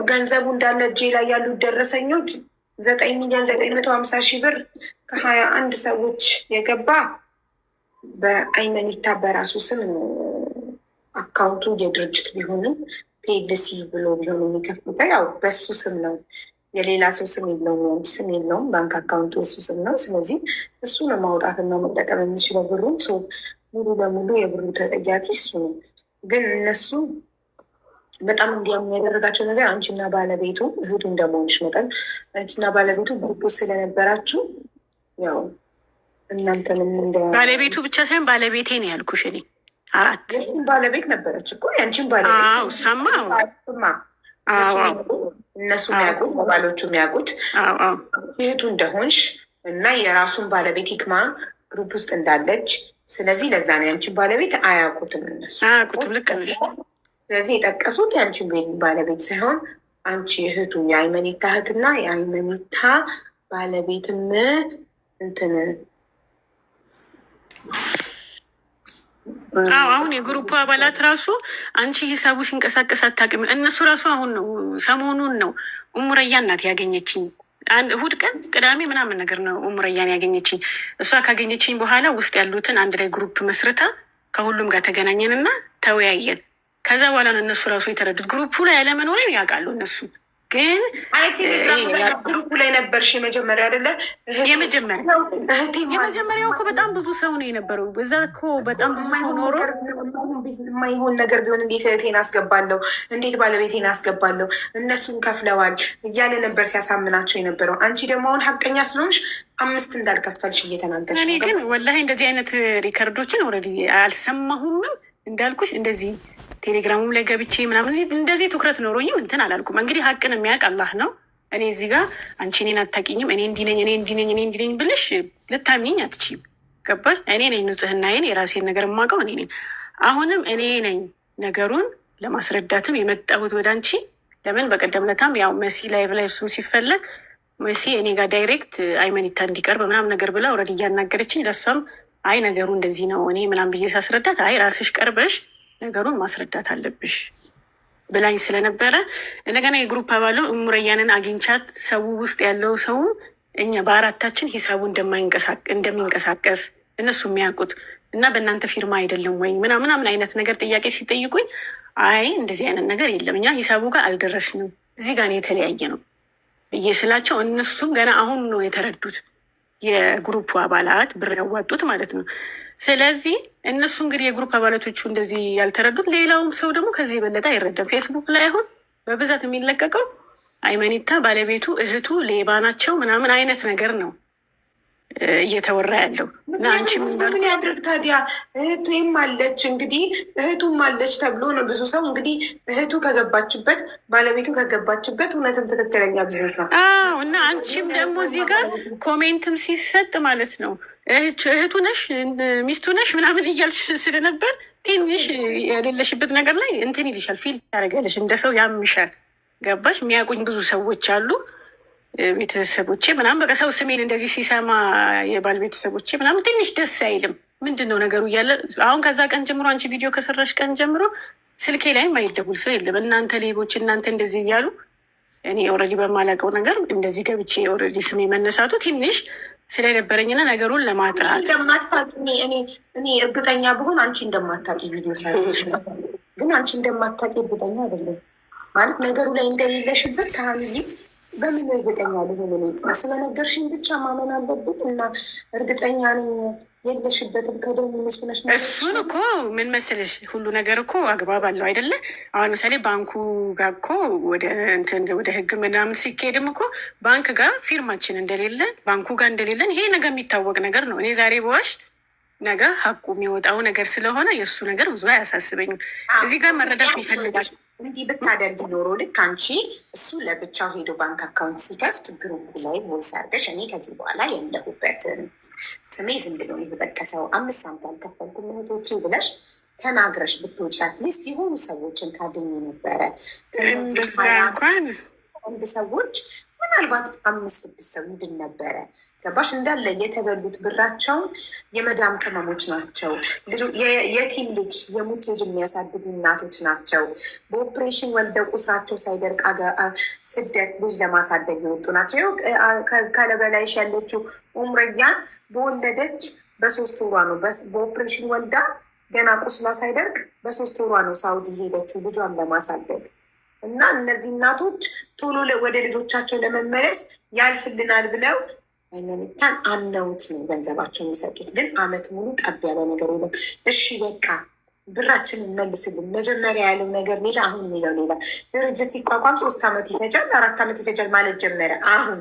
ገንዘቡ እንዳለ እጄ ላይ ያሉት ደረሰኞች 9,950,000 ብር ከ21 ሰዎች የገባ በአይመኒታ በራሱ ስም ነው። አካውንቱ የድርጅት ቢሆንም ፒኤልሲ ብሎ ቢሆን የሚከፍሉት ያው በሱ ስም ነው። የሌላ ሰው ስም የለውም፣ የአንድ ስም የለውም። ባንክ አካውንቱ የሱ ስም ነው። ስለዚህ እሱ ነው ማውጣትና መጠቀም የሚችለው ብሩ። ሙሉ ለሙሉ የብሩ ተጠያቂ እሱ ነው። ግን እነሱ በጣም እንዲያም ያደረጋቸው ነገር አንቺና ባለቤቱ እህቱ እንደመሆንሽ መጠን አንቺና ባለቤቱ ግሩፕ ስለነበራችሁ ያው እናንተንም እንደ ባለቤቱ ብቻ ሳይሆን ባለቤቴ ነው ያልኩሽ እኔ 4 ባለቤት ነበረች እኮ ያንቺን ባለቤት ሰማ እነሱ የሚያውቁት ባሎቹ የሚያውቁት እህቱ እንደሆንሽ እና የራሱን ባለቤት ሂክማ ግሩፕ ውስጥ እንዳለች። ስለዚህ ለዛ ነው ያንቺን ባለቤት አያውቁትም እነሱ አያውቁትም። ልክ ነሽ። ስለዚህ የጠቀሱት ያንቺን ባለቤት ሳይሆን አንቺ እህቱ የአይመኒታ እህትና የአይመኒታ ባለቤትም እንትን አሁን የግሩፕ አባላት ራሱ አንቺ ሂሳቡ ሲንቀሳቀስ አታውቅም። እነሱ ራሱ አሁን ነው ሰሞኑን ነው ኡሙረያ እናት ያገኘችኝ። እሑድ ቀን ቅዳሜ ምናምን ነገር ነው ኡሙረያን ያገኘችኝ። እሷ ካገኘችኝ በኋላ ውስጥ ያሉትን አንድ ላይ ግሩፕ መስርታ ከሁሉም ጋር ተገናኘንና ተወያየን። ከዛ በኋላ ነው እነሱ ራሱ የተረዱት። ግሩፑ ላይ ያለመኖሬን ያውቃሉ እነሱ ግን ግሩፑ ላይ ነበርሽ የመጀመሪያ አይደለ? የመጀመሪያው እኮ በጣም ብዙ ሰው ነው የነበረው። በዛ እኮ በጣም ብዙ ሰው ኖሮ የማይሆን ነገር ቢሆን እንዴት እህቴን አስገባለሁ፣ እንዴት ባለቤቴን አስገባለሁ፣ እነሱን ከፍለዋል እያለ ነበር ሲያሳምናቸው የነበረው። አንቺ ደግሞ አሁን ሀቀኛ ስለሆንሽ 5 እንዳልከፈልሽ እየተናገርሽ። እኔ ግን ወላሂ እንደዚህ አይነት ሪከርዶችን ኦልሬዲ አልሰማሁምም። እንዳልኩሽ እንደዚህ ቴሌግራሙ ላይ ገብቼ ምናምን እንደዚህ ትኩረት ኖሮኝም እንትን አላልኩም። እንግዲህ ሀቅን የሚያውቅ አላህ ነው። እኔ እዚህ ጋር አንቺ እኔን አታውቂኝም፣ እኔ እንዲህ ነኝ ብልሽ ልታምኚኝ አትችይም። ገባሽ? እኔ ነኝ ንጽህናዬን የራሴን ነገር የማውቀው እኔ ነኝ። አሁንም እኔ ነኝ ነገሩን ለማስረዳትም የመጣሁት ወደ አንቺ። ለምን በቀደም ለታም ያው መሲ ላይቭ ላይ እሱም ሲፈለግ መሲ እኔ ጋር ዳይሬክት አይመኒታ እንዲቀርብ ምናምን ነገር ብላ ኦልሬዲ እያናገረችኝ፣ ለእሷም አይ ነገሩ እንደዚህ ነው እኔ ምናምን ብዬ ሳስረዳት አይ ራስሽ ቀርበሽ ነገሩን ማስረዳት አለብሽ ብላኝ ስለነበረ እንደገና የግሩፕ አባሉ ኡሙረያንን አግኝቻት ሰው ውስጥ ያለው ሰውም እኛ በአራታችን ሂሳቡ እንደሚንቀሳቀስ እነሱ የሚያውቁት እና በእናንተ ፊርማ አይደለም ወይ ምናምን አይነት ነገር ጥያቄ ሲጠይቁኝ አይ እንደዚህ አይነት ነገር የለም እኛ ሂሳቡ ጋር አልደረስንም እዚህ ጋር የተለያየ ነው ብዬ ስላቸው እነሱም ገና አሁን ነው የተረዱት የግሩፕ አባላት ብር ያዋጡት ማለት ነው። ስለዚህ እነሱ እንግዲህ የግሩፕ አባላቶቹ እንደዚህ ያልተረዱት፣ ሌላውም ሰው ደግሞ ከዚህ የበለጠ አይረዳም። ፌስቡክ ላይ አሁን በብዛት የሚለቀቀው አይመኒታ ባለቤቱ እህቱ ሌባ ናቸው ምናምን አይነት ነገር ነው እየተወራ ያለው እና አንቺ ምን ያድርግ ታዲያ? እህቱም አለች እንግዲህ እህቱም አለች ተብሎ ነው ብዙ ሰው እንግዲህ እህቱ ከገባችበት ባለቤቱ ከገባችበት እውነትም ትክክለኛ ቢዝነስ ነው። እና አንቺም ደግሞ እዚህ ጋር ኮሜንትም ሲሰጥ ማለት ነው እህቱ ነሽ ሚስቱ ነሽ ምናምን እያልሽ ስለነበር ትንሽ የሌለሽበት ነገር ላይ እንትን ይልሻል፣ ፊል ያደርጋለሽ፣ እንደ ሰው ያምሻል። ገባሽ? የሚያውቁኝ ብዙ ሰዎች አሉ ቤተሰቦቼ ምናምን በቃ ሰው ስሜን እንደዚህ ሲሰማ የባል ቤተሰቦቼ ምናምን ትንሽ ደስ አይልም። ምንድን ነው ነገሩ እያለ አሁን ከዛ ቀን ጀምሮ አንቺ ቪዲዮ ከሰራሽ ቀን ጀምሮ ስልኬ ላይም አይደውል ሰው የለም። እናንተ ሌቦች እናንተ እንደዚህ እያሉ እኔ ኦልሬዲ በማላውቀው ነገር እንደዚህ ገብቼ ኦልሬዲ ስሜ መነሳቱ ትንሽ ስለደበረኝና ነገሩን ለማጥራት እኔ እርግጠኛ ብሆን አንቺ እንደማታውቂ ቪዲዮ ሳይሆንሽ ነው። ግን አንቺ እንደማታውቂ እርግጠኛ አይደለም ማለት ነገሩ ላይ እንደሌለሽበት ታህልይ በምን እርግጠኛ ልሆን? ስለነገርሽኝ ብቻ ማመን አለብት እና እርግጠኛ ነኝ የለሽበትም ከደም መስለሽ ነው። እሱን እኮ ምን መስልሽ ሁሉ ነገር እኮ አግባብ አለው አይደለ? አሁን ምሳሌ ባንኩ ጋር እኮ ወደ ህግ ምናምን ሲካሄድም እኮ ባንክ ጋር ፊርማችን እንደሌለ ባንኩ ጋር እንደሌለን ይሄ ነገር የሚታወቅ ነገር ነው። እኔ ዛሬ በዋሽ ነገ ሀቁ የሚወጣው ነገር ስለሆነ የእሱ ነገር ብዙ አያሳስበኝም። እዚህ ጋር መረዳት ይፈልጋል። እንዲህ ብታደርጊ ኖሮ ልክ አንቺ እሱ ለብቻው ሄዶ ባንክ አካውንት ሲከፍት ግሩፑ ላይ ቮይስ አድርገሽ እኔ ከዚህ በኋላ የለሁበትም ስሜ ዝም ብሎ የተጠቀሰው 5 ሳንቲም አልከፈልኩም እህቶቼ ብለሽ ተናግረሽ ብትወጪ አትሊስት የሆኑ ሰዎችን ካገኙ ነበረ። እንደዛ እንኳን የህንድ ሰዎች ምናልባት 5-6 ሰው ይድን ነበረ። ገባሽ? እንዳለ የተበሉት ብራቸውን የመዳም ቅመሞች ናቸው። የቲም ልጅ የሙት ልጅ የሚያሳድጉ እናቶች ናቸው። በኦፕሬሽን ወልደው ቁስራቸው ሳይደርቅ ስደት ልጅ ለማሳደግ የወጡ ናቸው። ከለበላይሽ ያለችው ኡምረያን በወለደች በ3 ወሯ ነው። በኦፕሬሽን ወልዳ ገና ቁስሏ ሳይደርቅ በ3 ወሯ ነው ሳውዲ ሄደችው ልጇን ለማሳደግ። እና እነዚህ እናቶች ቶሎ ወደ ልጆቻቸው ለመመለስ ያልፍልናል ብለው ሃይማኖታን አምነውት ነው ገንዘባቸው የሚሰጡት። ግን አመት ሙሉ ጠብ ያለ ነገር የለም። እሺ በቃ ብራችንን መልስልን። መጀመሪያ ያለው ነገር ሌላ፣ አሁን የሚለው ሌላ። ድርጅት ይቋቋም 3 ዓመት ይፈጃል፣ 4 ዓመት ይፈጃል ማለት ጀመረ። አሁን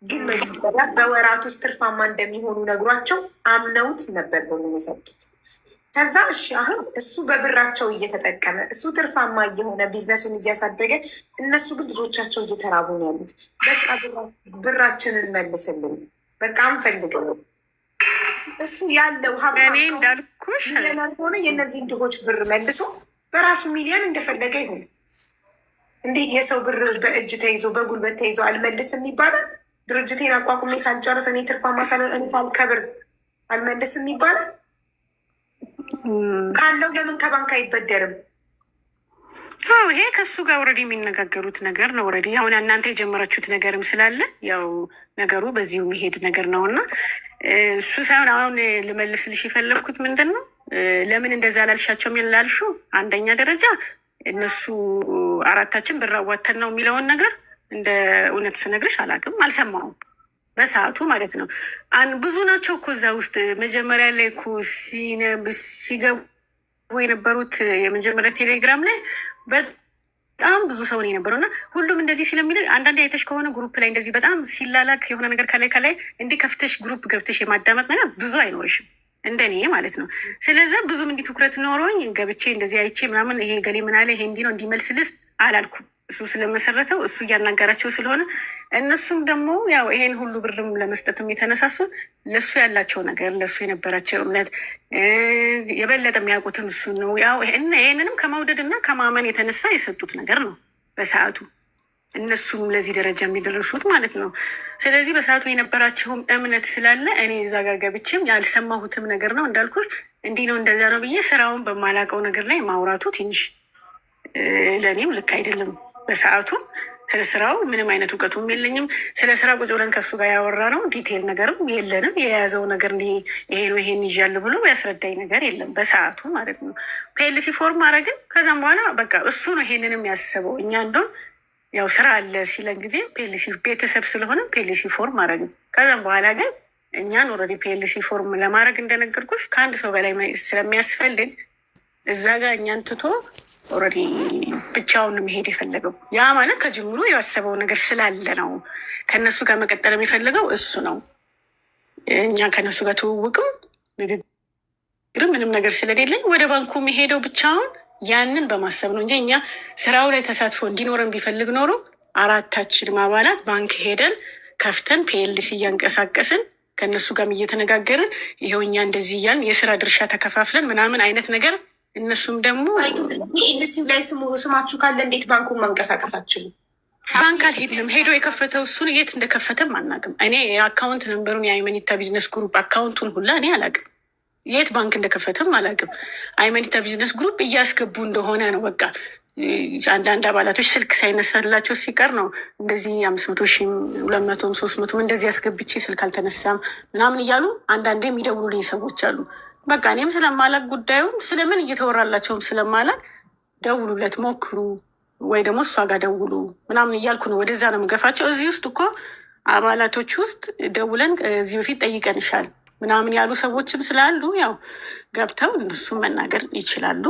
ግን መጀመሪያ በወራት ውስጥ ትርፋማ እንደሚሆኑ ነግሯቸው አምነውት ነበር በሆኑ የሰጡት። ከዛ እሺ አሁን እሱ በብራቸው እየተጠቀመ እሱ ትርፋማ እየሆነ ቢዝነሱን እያሳደገ፣ እነሱ ግን ልጆቻቸው እየተራቡ ነው ያሉት። በቃ ብራችንን መልስልን፣ በቃ አንፈልግም። እሱ ያለው እኔ እንዳልኩሽ ሚሊዮን ሆነ የእነዚህን ድሆች ብር መልሶ በራሱ ሚሊዮን እንደፈለገ ይሁን። እንዴት የሰው ብር በእጅ ተይዞ በጉልበት ተይዞ አልመልስም ይባላል? ድርጅቴን አቋቁሜ ሳልጨርስ እኔ ትርፋማ ሳልሆን እኔ ሳልከብር አልመልስም ይባላል? ካለው ለምን ከባንክ አይበደርም? ይሄ ከሱ ጋር ወረዲ የሚነጋገሩት ነገር ነው። ወረዲ አሁን እናንተ የጀመራችሁት ነገርም ስላለ ያው ነገሩ በዚሁ የሚሄድ ነገር ነው እና እሱ ሳይሆን አሁን ልመልስልሽ የፈለግኩት ምንድን ነው፣ ለምን እንደዛ ላልሻቸው ላልሹ፣ አንደኛ ደረጃ እነሱ 4ታችን ብር አዋተን ነው የሚለውን ነገር እንደ እውነት ስነግርሽ አላውቅም፣ አልሰማሁም በሰዓቱ ማለት ነው። ብዙ ናቸው እኮ እዛ ውስጥ መጀመሪያ ላይ እኮ ሲገቡ የነበሩት የመጀመሪያ ቴሌግራም ላይ በጣም ብዙ ሰው ነው የነበረው እና ሁሉም እንደዚህ ስለሚል አንዳንዴ አይተሽ ከሆነ ግሩፕ ላይ እንደዚህ በጣም ሲላላክ የሆነ ነገር ከላይ እንዲህ ከፍተሽ ግሩፕ ገብተሽ የማዳመጥ ነገር ብዙ አይኖርሽም እንደኔ ማለት ነው። ስለዚ ብዙም እንዲህ ትኩረት ኖሮኝ ገብቼ እንደዚህ አይቼ ምናምን ይሄ ገሌ ምናለ ይሄ እንዲህ ነው እንዲመልስልስ አላልኩም። እሱ ስለመሰረተው እሱ እያናገራቸው ስለሆነ እነሱም ደግሞ ያው ይሄን ሁሉ ብርም ለመስጠትም የተነሳሱ ለሱ ያላቸው ነገር ለሱ የነበራቸው እምነት የበለጠ የሚያውቁትም እሱ ነው። ያው ይሄንንም ከመውደድ እና ከማመን የተነሳ የሰጡት ነገር ነው በሰዓቱ እነሱም ለዚህ ደረጃ የሚደርሱት ማለት ነው። ስለዚህ በሰዓቱ የነበራቸውም እምነት ስላለ እኔ እዛ ጋር ገብቼም ያልሰማሁትም ነገር ነው እንዳልኩሽ እንዲህ ነው እንደዛ ነው ብዬ ስራውን በማላውቀው ነገር ላይ ማውራቱ ትንሽ ለእኔም ልክ አይደለም። በሰዓቱ ስለ ስራው ምንም አይነት እውቀቱም የለኝም። ስለ ስራ ቁጭ ብለን ከሱ ጋር ያወራ ነው ዲቴይል ነገርም የለንም። የያዘው ነገር ይሄ ነው ይሄን ይዣል ብሎ ያስረዳኝ ነገር የለም በሰዓቱ ማለት ነው። ፒኤልሲ ፎርም አረግን። ከዛም በኋላ በቃ እሱ ነው ይሄንንም ያስበው። እኛ እንደውም ያው ስራ አለ ሲለን ጊዜ ፒኤልሲ ቤተሰብ ስለሆነ ፒኤልሲ ፎርም አረግን። ከዛም በኋላ ግን እኛን ኦልሬዲ ፒኤልሲ ፎርም ለማድረግ እንደነገርኩሽ ከአንድ ሰው በላይ ስለሚያስፈልግ እዛ ጋር እኛን ትቶ ኦልሬዲ ብቻውን መሄድ የፈለገው ያ ማለት ከጅምሩ ያሰበው ነገር ስላለ ነው። ከእነሱ ጋር መቀጠል የሚፈልገው እሱ ነው። እኛ ከእነሱ ጋር ትውውቅም ንግግርም ምንም ነገር ስለሌለኝ ወደ ባንኩ የሚሄደው ብቻውን ያንን በማሰብ ነው እንጂ እኛ ስራው ላይ ተሳትፎ እንዲኖረን ቢፈልግ ኖሮ 4ታችንም አባላት ባንክ ሄደን ከፍተን ፒኤልሲ እያንቀሳቀስን ከእነሱ ጋርም እየተነጋገርን ይኸው እኛ እንደዚህ እያልን የስራ ድርሻ ተከፋፍለን ምናምን አይነት ነገር እነሱም ደግሞ ፒኤልሲው ላይ ስማችሁ ካለ እንዴት ባንኩን ማንቀሳቀሳችሁ? ባንክ አልሄድንም። ሄዶ የከፈተው እሱን የት እንደከፈተም አናውቅም። እኔ የአካውንት ነንበሩን የአይመኒታ ቢዝነስ ግሩፕ አካውንቱን ሁላ እኔ አላውቅም። የት ባንክ እንደከፈተም አላውቅም። አይመኒታ ቢዝነስ ግሩፕ እያስገቡ እንደሆነ ነው በቃ። አንዳንድ አባላቶች ስልክ ሳይነሳላቸው ሲቀር ነው እንደዚህ 500,000 200,000 300,000 እንደዚህ አስገብቼ ስልክ አልተነሳም ምናምን እያሉ አንዳንዴ የሚደውሉልኝ ሰዎች አሉ። በቃ እኔም ስለማላቅ ጉዳዩም ስለምን እየተወራላቸውም ስለማላቅ ደውሉለት ሞክሩ ወይ ደግሞ እሷ ጋር ደውሉ ምናምን እያልኩ ነው ወደዛ ነው የምገፋቸው። እዚህ ውስጥ እኮ አባላቶች ውስጥ ደውለን እዚህ በፊት ጠይቀንሻል ምናምን ያሉ ሰዎችም ስላሉ ያው ገብተው እነሱም መናገር ይችላሉ።